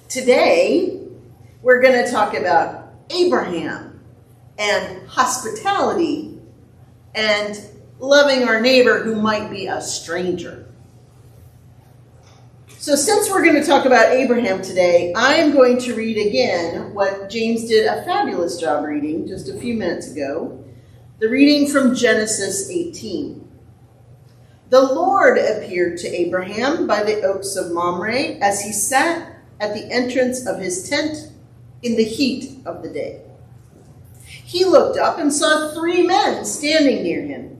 Today, we're going to talk about Abraham and hospitality and loving our neighbor who might be a stranger. So since we're going to talk about Abraham today, I am going to read again what James did a fabulous job reading just a few minutes ago. The reading from Genesis 18. The Lord appeared to Abraham by the oaks of Mamre as he sat at the entrance of his tent in the heat of the day. He looked up and saw 3 men standing near him.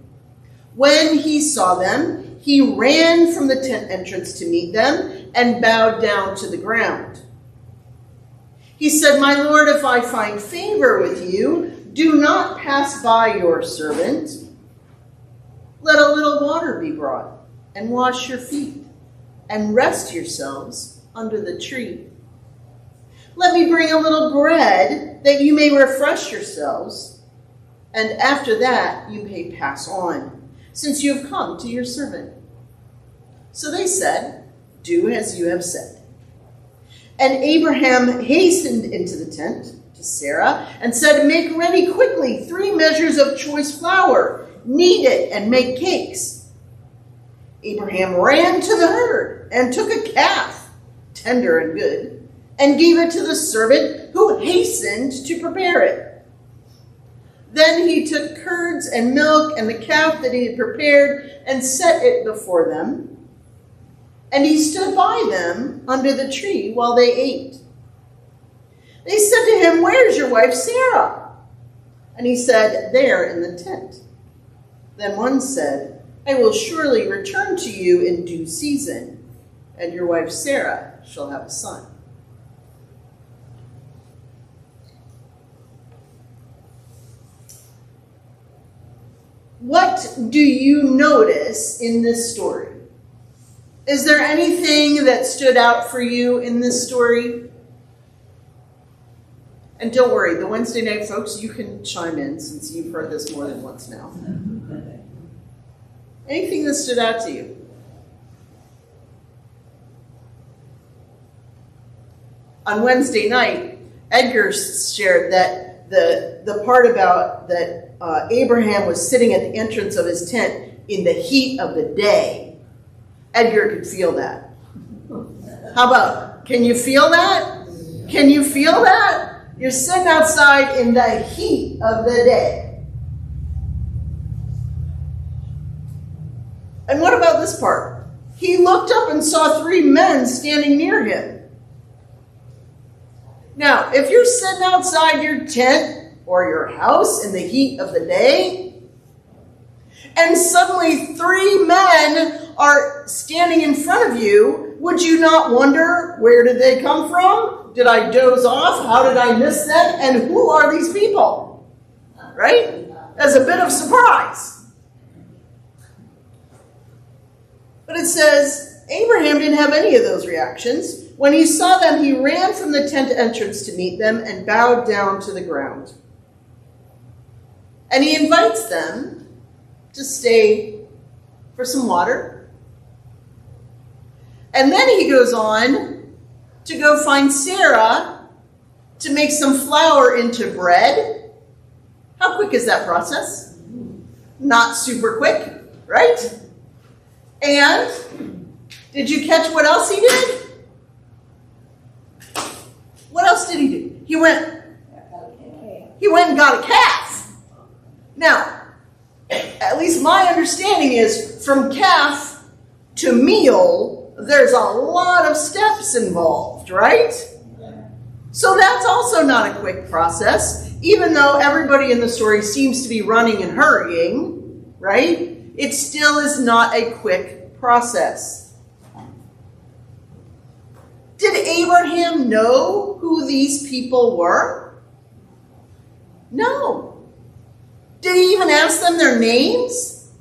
When he saw them, he ran from the tent entrance to meet them and bowed down to the ground. He said, "My Lord, if I find favor with you, do not pass by your servant. Let a little water be brought, and wash your feet, and rest yourselves under the tree. Let me bring a little bread, that you may refresh yourselves, and after that you may pass on, since you have come to your servant." So they said, "Do as you have said." And Abraham hastened into the tent to Sarah and said, "Make ready quickly 3 measures of choice flour. Knead it and make cakes." Abraham ran to the herd and took a calf, tender and good, and gave it to the servant who hastened to prepare it. Then he took curds and milk and the calf that he had prepared and set it before them. And he stood by them under the tree while they ate. They said to him, "Where's your wife Sarah?" And he said, "There in the tent." Then one said, "I will surely return to you in due season, and your wife Sarah shall have a son." What do you notice in this story? Is there anything that stood out for you in this story? And don't worry, the Wednesday night folks, you can chime in since you've heard this more than once now. Anything that stood out to you? On Wednesday night, Edgar shared that the part about that Abraham was sitting at the entrance of his tent in the heat of the day. Edgar could feel that. How about, can you feel that? Can you feel that? You're sitting outside in the heat of the day. And what about this part? He looked up and saw 3 men standing near him. Now, if you're sitting outside your tent or your house in the heat of the day, and suddenly 3 men are standing in front of you, would you not wonder, where did they come from? Did I doze off? How did I miss them? And who are these people? Right? That's a bit of surprise. But it says, Abraham didn't have any of those reactions. When he saw them, he ran from the tent entrance to meet them and bowed down to the ground. And he invites them to stay for some water. And then he goes on to go find Sarah to make some flour into bread. How quick is that process? Not super quick, right? And did you catch what else he did? What else did he do? He went and got a calf. Now, at least my understanding is from calf to meal, there's a lot of steps involved, right? So that's also not a quick process. Even though everybody in the story seems to be running and hurrying, right? It still is not a quick process. Did Abraham know who these people were? No. Did he even ask them their names?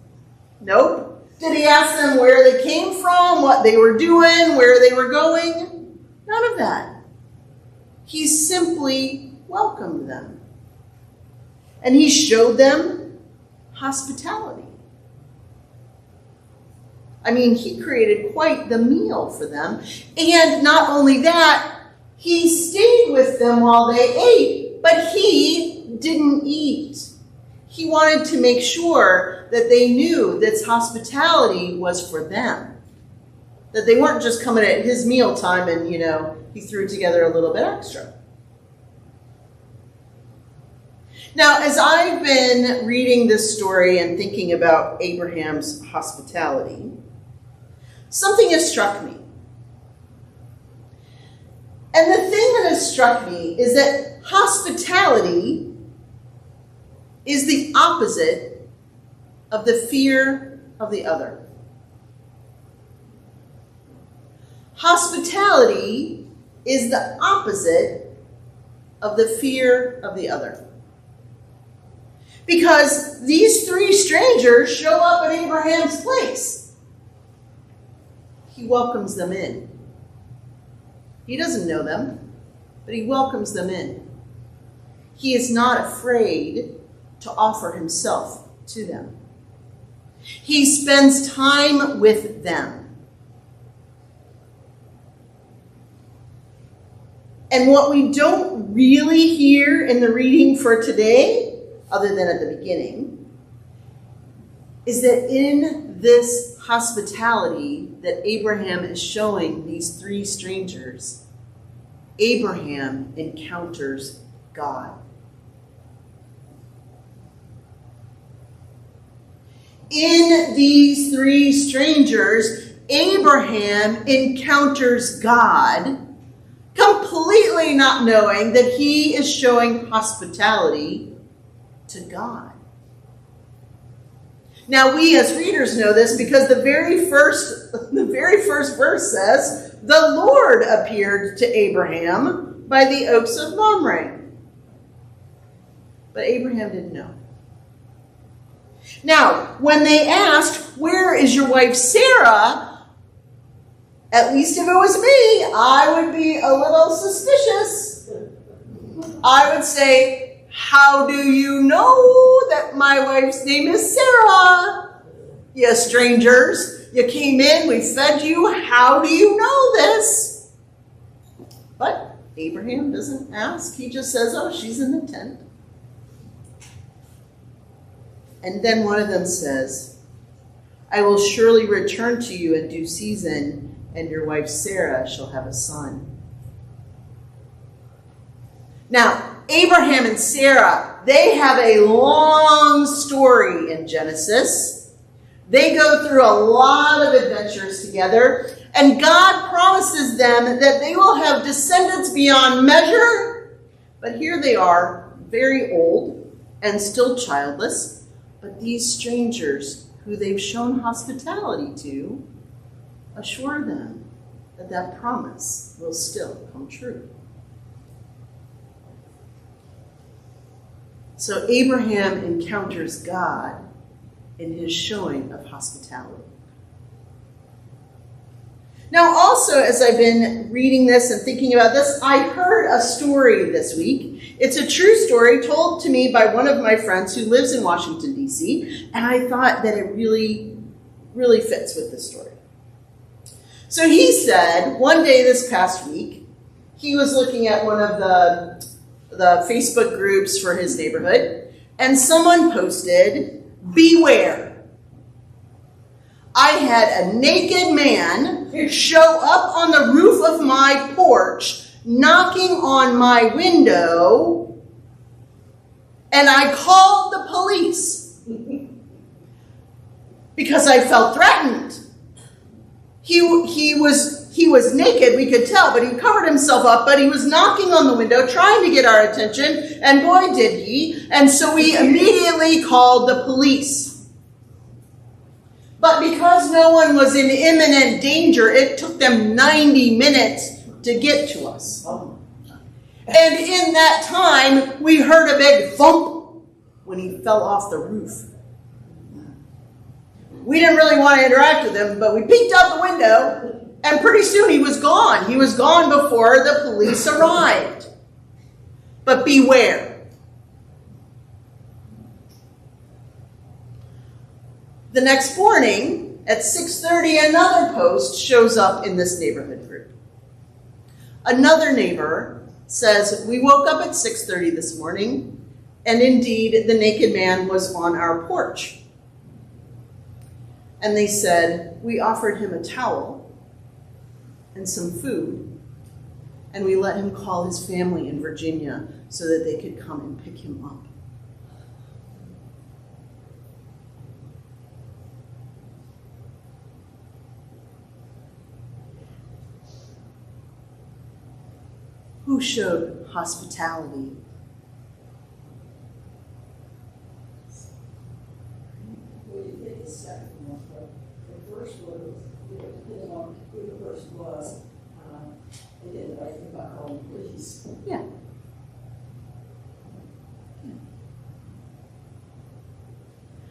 Nope. Did he ask them where they came from, what they were doing, where they were going? None of that. He simply welcomed them. And he showed them hospitality. I mean, he created quite the meal for them. And not only that, He stayed with them while they ate, but he didn't eat. He wanted to make sure that they knew that hospitality was for them. That they weren't just coming at his mealtime and, he threw together a little bit extra. Now, as I've been reading this story and thinking about Abraham's hospitality, something has struck me. And the thing that has struck me is that hospitality is the opposite of the fear of the other. Hospitality is the opposite of the fear of the other. Because these three strangers show up at Abraham's place. He welcomes them in. He doesn't know them, but he welcomes them in. He is not afraid to offer himself to them. He spends time with them. And what we don't really hear in the reading for today, other than at the beginning, is that in this hospitality that Abraham is showing these three strangers, Abraham encounters God. In these three strangers, Abraham encounters God, completely not knowing that he is showing hospitality to God. Now, we as readers know this because the very first verse says, "The Lord appeared to Abraham by the oaks of Mamre." But Abraham didn't know. Now, when they asked, "Where is your wife Sarah?" at least if it was me, I would be a little suspicious. I would say, "How do you know that my wife's name is Sarah? You strangers, you came in, we fed you, how do you know this?" But Abraham doesn't ask. He just says, "Oh, she's in the tent." And then one of them says, "I will surely return to you in due season, and your wife Sarah shall have a son." Now, Abraham and Sarah, they have a long story in Genesis. They go through a lot of adventures together, and God promises them that they will have descendants beyond measure. But here they are, very old and still childless. But these strangers who they've shown hospitality to assure them that that promise will still come true. So Abraham encounters God in his showing of hospitality. Now, also, as I've been reading this and thinking about this, I heard a story this week. It's a true story told to me by one of my friends who lives in Washington, D.C., and I thought that it really, really fits with this story. So he said, one day this past week, he was looking at one of the Facebook groups for his neighborhood, and someone posted, "Beware. I had a naked man show up on the roof of my porch, knocking on my window, and I called the police because I felt threatened." He was naked, we could tell, but he covered himself up, but he was knocking on the window, trying to get our attention, and boy did he. And so we immediately called the police. But because no one was in imminent danger, it took them 90 minutes to get to us. And in that time, we heard a big thump when he fell off the roof. We didn't really want to interact with him, but we peeked out the window, and pretty soon he was gone. He was gone before the police arrived. But beware. The next morning, at 6:30, another post shows up in this neighborhood group. Another neighbor says, we woke up at 6:30 this morning, and indeed the naked man was on our porch. And they said, we offered him a towel and some food, and we let him call his family in Virginia so that they could come and pick him up. Who showed hospitality? Well, you get the second one, but the first was, depending on who the person was, they did the right thing by calling the police. Yeah.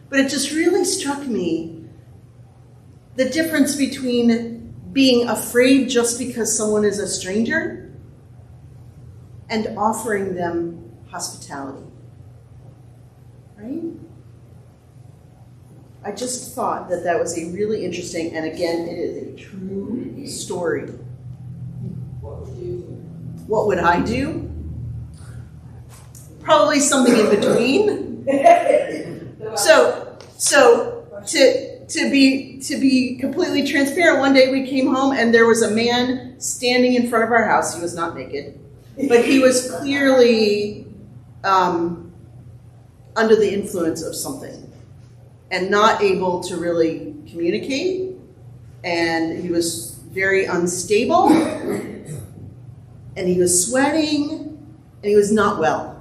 But it just really struck me the difference between being afraid just because someone is a stranger and offering them hospitality. Right? I just thought that that was a really interesting, and again, it is a true story. What would you do? What would I do? Probably something in between. So to be completely transparent, one day we came home and there was a man standing in front of our house. He was not naked, but he was clearly under the influence of something and not able to really communicate. And he was very unstable, and he was sweating, and he was not well.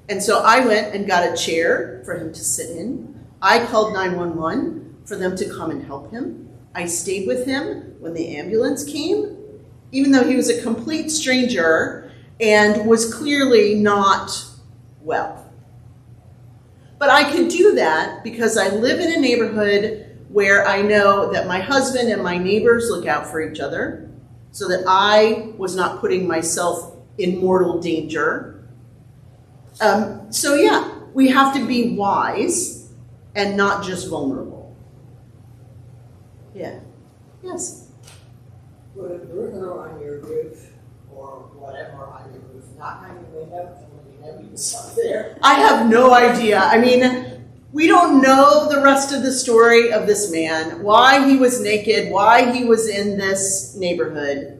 And so I went and got a chair for him to sit in. I called 911 for them to come and help him. I stayed with him when the ambulance came, even though he was a complete stranger and was clearly not well. But I could do that because I live in a neighborhood where I know that my husband and my neighbors look out for each other, so that I was not putting myself in mortal danger. So yeah, we have to be wise and not just vulnerable. Yeah. Yes. Would a burglar on your roof or whatever on your roof knock on your window and when you know he was up there? I have no idea. I mean, we don't know the rest of the story of this man, why he was naked, why he was in this neighborhood.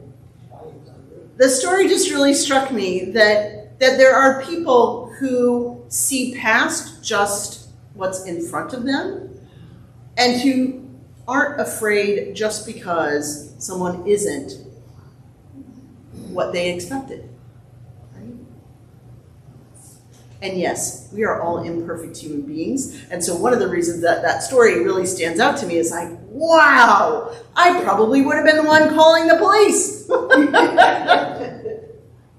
The story just really struck me that there are people who see past just what's in front of them and who aren't afraid just because someone isn't what they expected. Right? And yes, we are all imperfect human beings. And so one of the reasons that that story really stands out to me is like, wow, I probably would have been the one calling the police.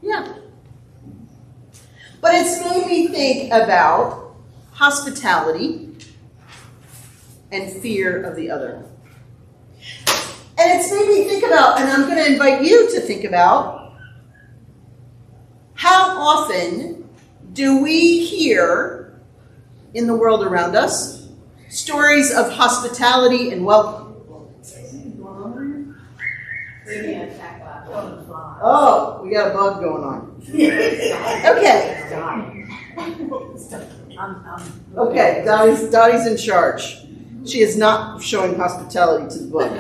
Yeah. But it's made me think about hospitality and fear of the other. And it's made me think about, and I'm going to invite you to think about, how often do we hear in the world around us stories of hospitality and welcome? Oh, we got a bug going on. Okay. Okay, Dottie's in charge. She is not showing hospitality to the book.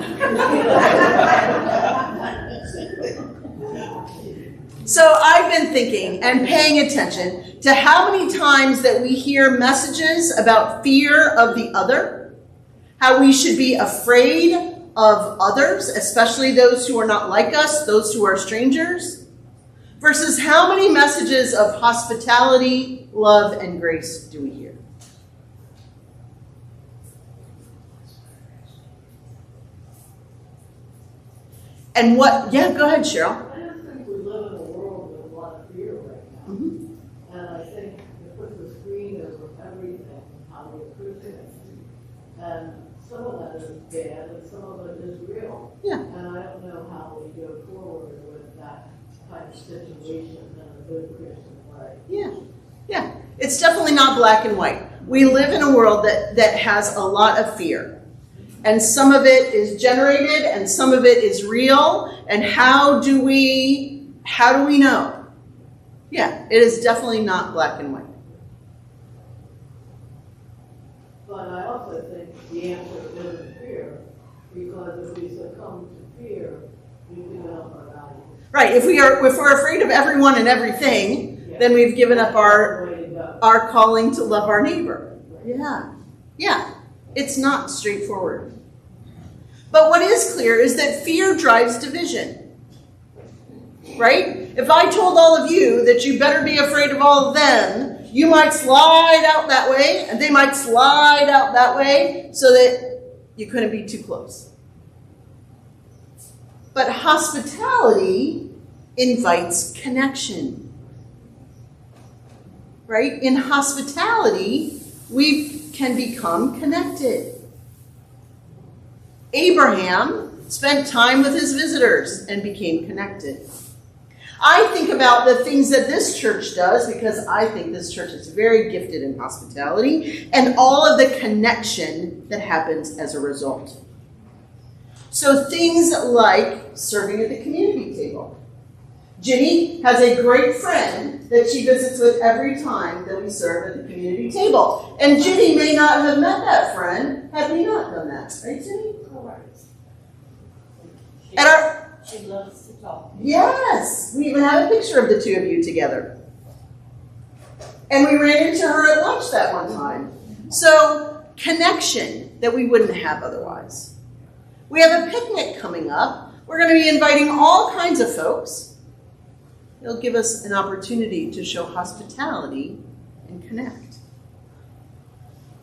So I've been thinking and paying attention to how many times that we hear messages about fear of the other, how we should be afraid of others, especially those who are not like us, those who are strangers, versus how many messages of hospitality, love, and grace do we hear? And what, yeah, go ahead, Cheryl. I just think we live in a world with a lot of fear right now. Mm-hmm. And I think it puts a screen over everything, how we approach it. And some of that is bad, and some of it is real. Yeah. And I don't know how we go forward with that kind of situation in a good Christian way. Yeah. Yeah. It's definitely not black and white. We live in a world that has a lot of fear. And some of it is generated and some of it is real. And how do we know? Yeah, it is definitely not black and white. But I also think the answer isn't fear, because if we succumb to fear, we give up our value. Right, if we're afraid of everyone and everything, then we've given up our calling to love our neighbor. Yeah, it's not straightforward. But what is clear is that fear drives division. Right? If I told all of you that you better be afraid of all of them, you might slide out that way, and they might slide out that way, so that you couldn't be too close. But hospitality invites connection. Right? In hospitality, we can become connected. Abraham spent time with his visitors and became connected. I think about the things that this church does, because I think this church is very gifted in hospitality, and all of the connection that happens as a result. So things like serving at the community table. Ginny has a great friend that she visits with every time that we serve at the community table. And Ginny may not have met that friend had we not done that. Right, Ginny? Correct. She loves to talk. Yes. We even have a picture of the two of you together. And we ran into her at lunch that one time. So, connection that we wouldn't have otherwise. We have a picnic coming up. We're going to be inviting all kinds of folks. It'll give us an opportunity to show hospitality and connect.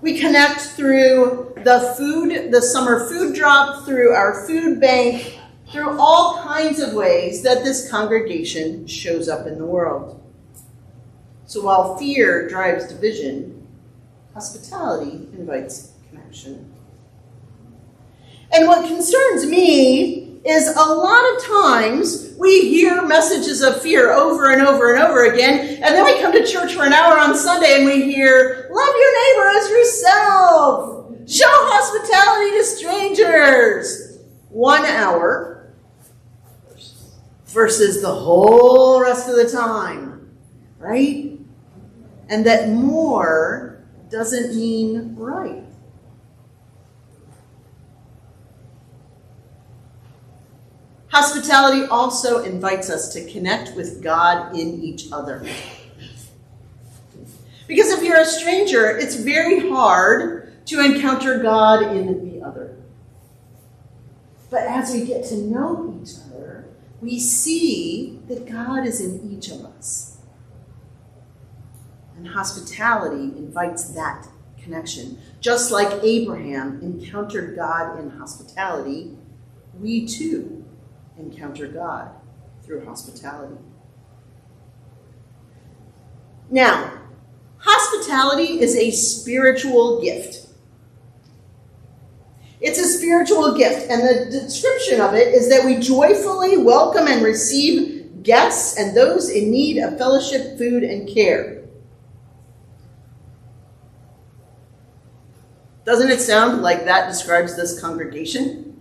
We connect through the summer food drop, through our food bank, through all kinds of ways that this congregation shows up in the world. So while fear drives division, hospitality invites connection. And what concerns me is a lot of times we hear messages of fear over and over and over again, and then we come to church for an hour on Sunday and we hear, love your neighbor as yourself, show hospitality to strangers. 1 hour versus the whole rest of the time, right? And that more doesn't mean right. Hospitality also invites us to connect with God in each other. Because if you're a stranger, it's very hard to encounter God in the other. But as we get to know each other, we see that God is in each of us. And hospitality invites that connection. Just like Abraham encountered God in hospitality, we too encounter God through hospitality. Now, hospitality is a spiritual gift. It's a spiritual gift, and the description of it is that we joyfully welcome and receive guests and those in need of fellowship, food, and care. Doesn't it sound like that describes this congregation?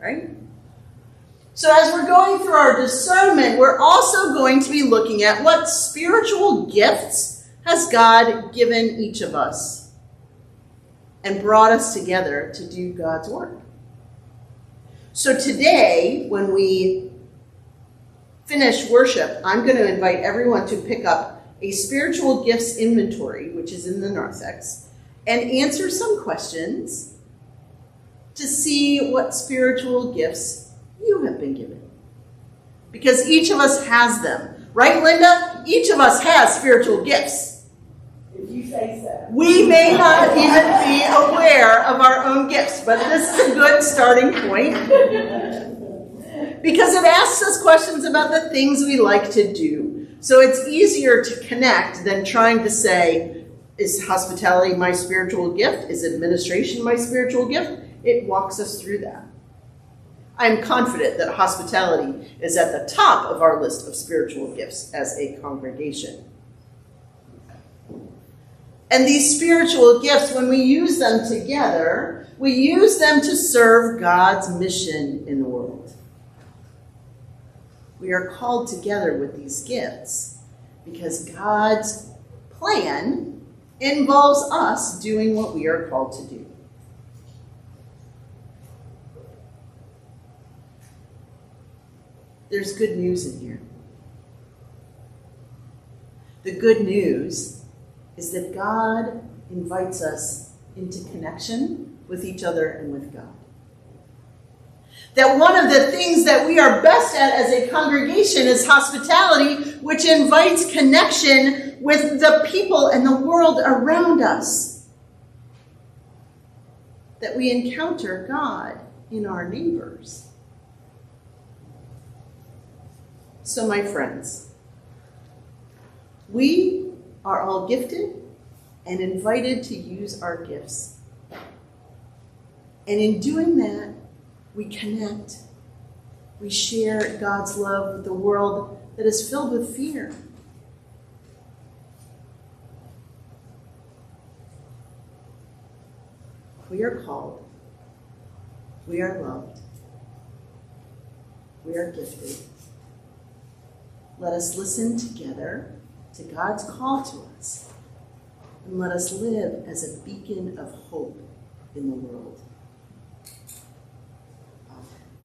Right? So as we're going through our discernment, we're also going to be looking at what spiritual gifts has God given each of us and brought us together to do God's work. So today, when we finish worship, I'm going to invite everyone to pick up a spiritual gifts inventory, which is in the narthex, and answer some questions to see what spiritual gifts you have been given. Because each of us has them. Right, Linda? Each of us has spiritual gifts. If you say so. We may not even be aware of our own gifts, but this is a good starting point. Because it asks us questions about the things we like to do. So it's easier to connect than trying to say, is hospitality my spiritual gift? Is administration my spiritual gift? It walks us through that. I am confident that hospitality is at the top of our list of spiritual gifts as a congregation. And these spiritual gifts, when we use them together, we use them to serve God's mission in the world. We are called together with these gifts because God's plan involves us doing what we are called to do. There's good news in here. The good news is that God invites us into connection with each other and with God. That one of the things that we are best at as a congregation is hospitality, which invites connection with the people and the world around us. That we encounter God in our neighbors. So, my friends, we are all gifted and invited to use our gifts. And in doing that, we connect. We share God's love with the world that is filled with fear. We are called. We are loved. We are gifted. Let us listen together to God's call to us, and let us live as a beacon of hope in the world.